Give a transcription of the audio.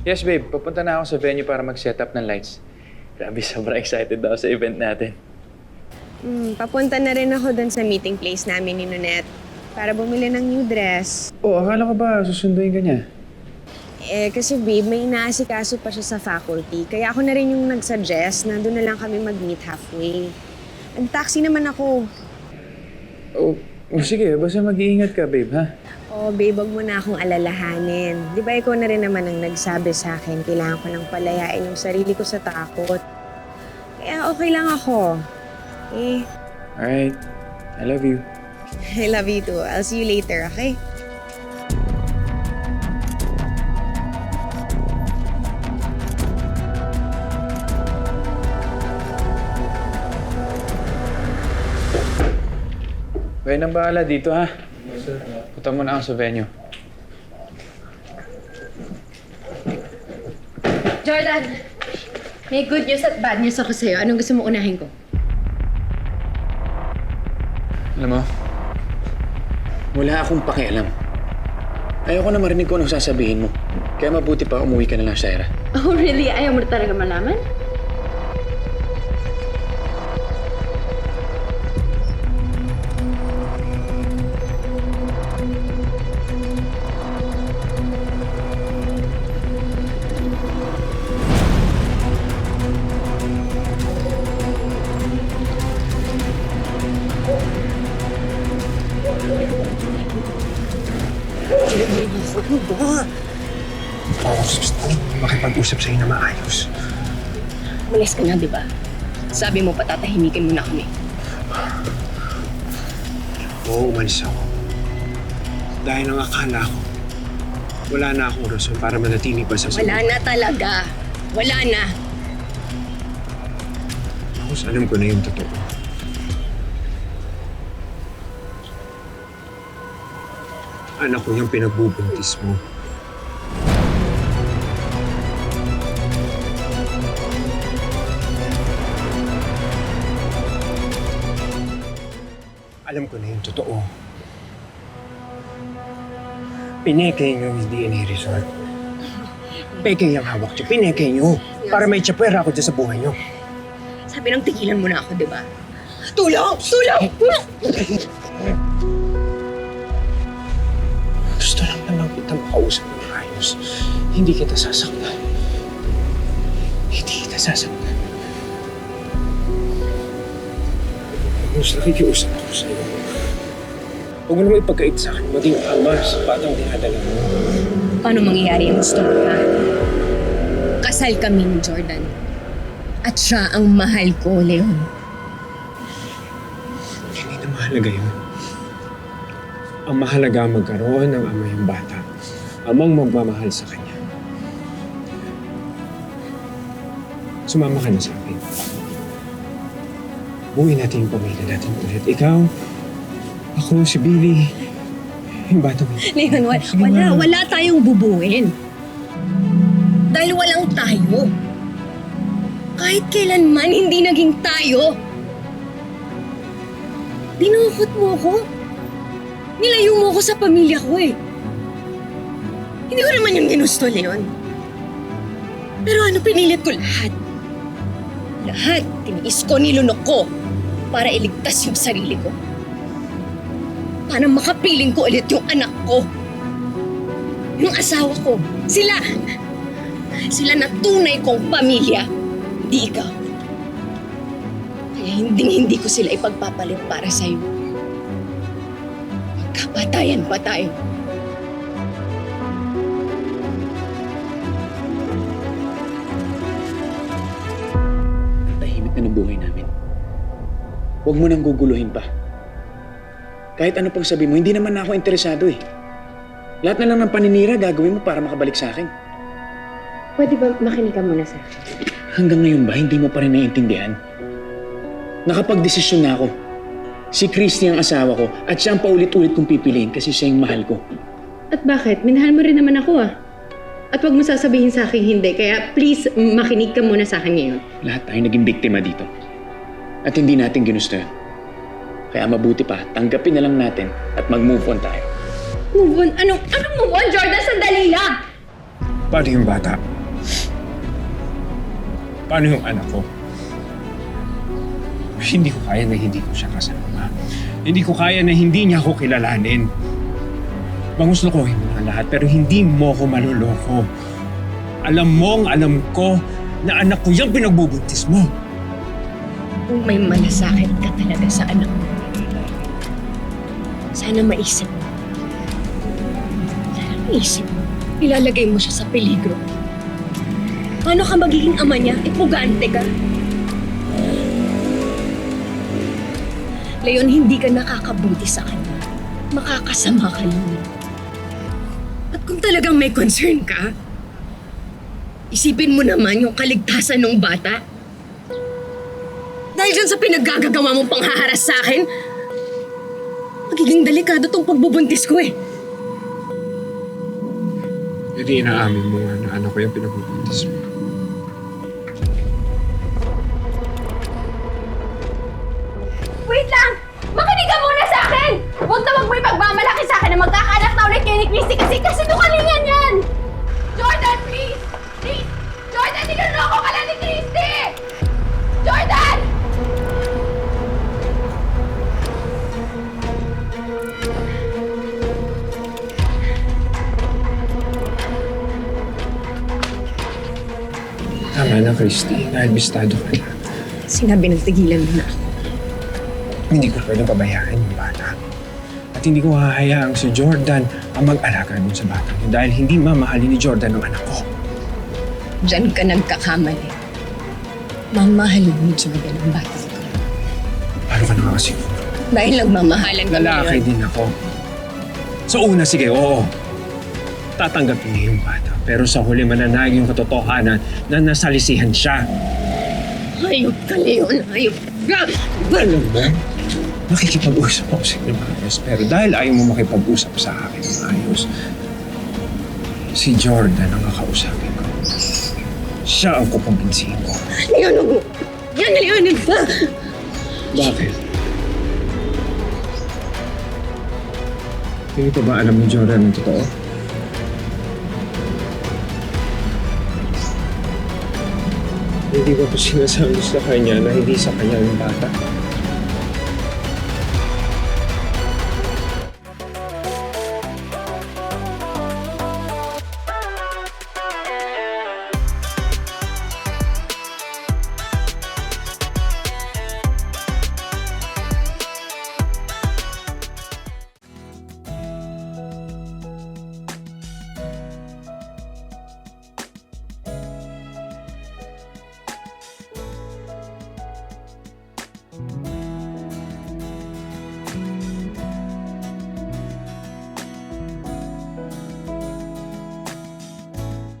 Yes, babe. Papunta na ako sa venue para mag-set up ng lights. Grabe, sobrang excited ako sa event natin. Papunta na rin ako dun sa meeting place namin ni Nonette para bumili ng new dress. Oh, akala ko ba susunduin ka niya? Kasi babe, may inaasikaso pa siya sa faculty. Kaya ako na rin yung nag-suggest na doon na lang kami mag-meet halfway. Nag-taxi naman ako. Oh, sige. Basta mag-iingat ka, babe, ha? Babe, wag mo na akong alalahanin. Di ba ikaw na rin naman ang nagsabi sa akin, kailangan ko lang palayain yung sarili ko sa takot. Kaya okay lang ako. Alright. I love you. I love you too. I'll see you later, okay? Kaya nang bahala dito, ha? Yes, sir. Punta muna ako sa venue. Jordan, may good news at bad news ako sa'yo. Anong gusto mo unahin ko? Alam mo, wala akong pakialam. Ayoko na marinig kung anong sasabihin mo. Kaya mabuti pa umuwi ka na lang, Shaira. Oh, really? Ayaw mo talaga malaman? Ano ba? Makipag-usap sa'yo na maayos. Umalis ka na, di ba? Sabi mo, patatahimikin mo na kami. Oo, umalis ako. Dahil ang akala ko, wala na akong rason para manatili pa sa Wala na talaga. Wala na. Tapos alam ko na yung totoo. Anak ko yung pinagbubuntis mo. Alam ko na yung totoo. Pineke niyo yung DNA resort. Peke yung hawak niyo. Pineke niyo. Para may tsapwera ako dyan sa buhay niyo. Sabi nang tigilan mo na ako, di ba? Tulong! Tulong! Gusto lang naman kita makausap ng ayos. Hindi kita sasaktan. Hindi kita sasaktan. Mas nakikiusap ako sa'yo. Huwag mo naman ipagkait sa akin. Maging ama sa batang dinadala mo. Paano mangyayari ang gusto mo, ha? Kasal kami ni Jordan. At siya ang mahal ko, Leon. Hindi na mahalaga yun. Ang mahalaga magkaroon ng ama yung bata. Amang magmamahal sa kanya. Sumama ka na sa akin. Buuin natin yung pamilya natin ulit. Ikaw, ako, si Billy, yung bata mo. Leon, wala tayong bubuin. Dahil walang tayo. Kahit kailanman, hindi naging tayo. Dinukot mo ko. Nilayo mo ko sa pamilya ko eh. Hindi ko naman yung ginusto, Leon. Pero ano, pinilit ko lahat. Lahat, tiniis ko, nilunok ko para iligtas yung sarili ko. Para makapiling ko ulit yung anak ko. Yung asawa ko. Sila na tunay kong pamilya. Hindi ikaw. Kaya hindi ko sila ipagpapalit para sa'yo. Magkapatayan pa tayo. Tahimik na ng buhay namin. Huwag mo nang guguluhin pa. Kahit ano pang sabi mo, hindi naman na ako interesado eh. Lahat na lang ng paninira gagawin mo para makabalik sa akin. Pwede ba makinig ka muna sa akin? Hanggang ngayon ba, hindi mo pa rin naiintindihan? Nakapag-desisyon na ako. Si Christy ang asawa ko at siya ang paulit-ulit kong pipiliin kasi siya yung mahal ko. At bakit? Minahal mo rin naman ako ah. At huwag mo sasabihin sa akin hindi. Kaya please, makinig ka muna sa akin ngayon. Lahat tayo naging biktima dito. At hindi natin ginusto yun. Kaya mabuti pa, tanggapin na lang natin at mag-move on tayo. Move on? Anong move on, Jordan? Sandali lang! Paano yung bata? Paano yung anak ko? Hindi ko kaya na hindi ko siya kasama. Hindi ko kaya na hindi niya ako kilalanin. Manguslokohin mo na lahat pero hindi mo ko maluloko. Alam ko na anak ko yung pinagbubuntis mo. Kung may malasakit ka talaga sa anak mo, sana maisip mo. Sana maisip mo. Ilalagay mo siya sa peligro. Paano ka magiging ama niya? Ipugante ka. Leon, hindi ka nakakabuti sa kanya. Makakasama ka lang. At kung talagang may concern ka, isipin mo naman yung kaligtasan ng bata. Dahil dyan sa pinaggagawa mong panghaharas sa akin, magiging delikado tong pagbubuntis ko eh. Hindi inaamin mo nga na anak ko yung pinagbubuntis mo. Wait lang! Makinig ka muna sa akin! Huwag na wag mo ipagmamalaki sa akin na magkakaanak na ulit kayo ni Christy kasi sinungalingan yan! Jordan, please! Please! Jordan, niloloko ka lang ni Christy! Jordan! Tama na, Christy. Naibistado ka na. Sinabi ng tigilan mo na ako. Hindi ko pwedeng pabayaan yung bata. At hindi ko hahayaang si Jordan ang mag-alaga dun sa bata niya dahil hindi mamahalin ni Jordan ang anak ko. Diyan ka nagkakamali. Mamahalin mo Jordan ang bata ko. Paano ka nakakasiguro? Dahil nagmamahalan ka Lalaki din ako. Sa una, sige, oo. Tatanggapin niya yung bata. Pero sa huli mananag yung katotohanan na nasalisihan siya. Hayop ka, Leon! Hayop ka! Alam mo, nakikipag-usap ako sa inyo maayos. Pero dahil ayaw mo makipag-usap sa akin maayos, si Jordan ang kakausapin ko. Siya ang kukumbinsihin ko. Leon, huwag mo! Yan, Leon! Bakit? Hindi ko ba alam ni Jordan ang totoo? Hindi ko po sinasabi sa kanya na hindi sa kanya yung bata.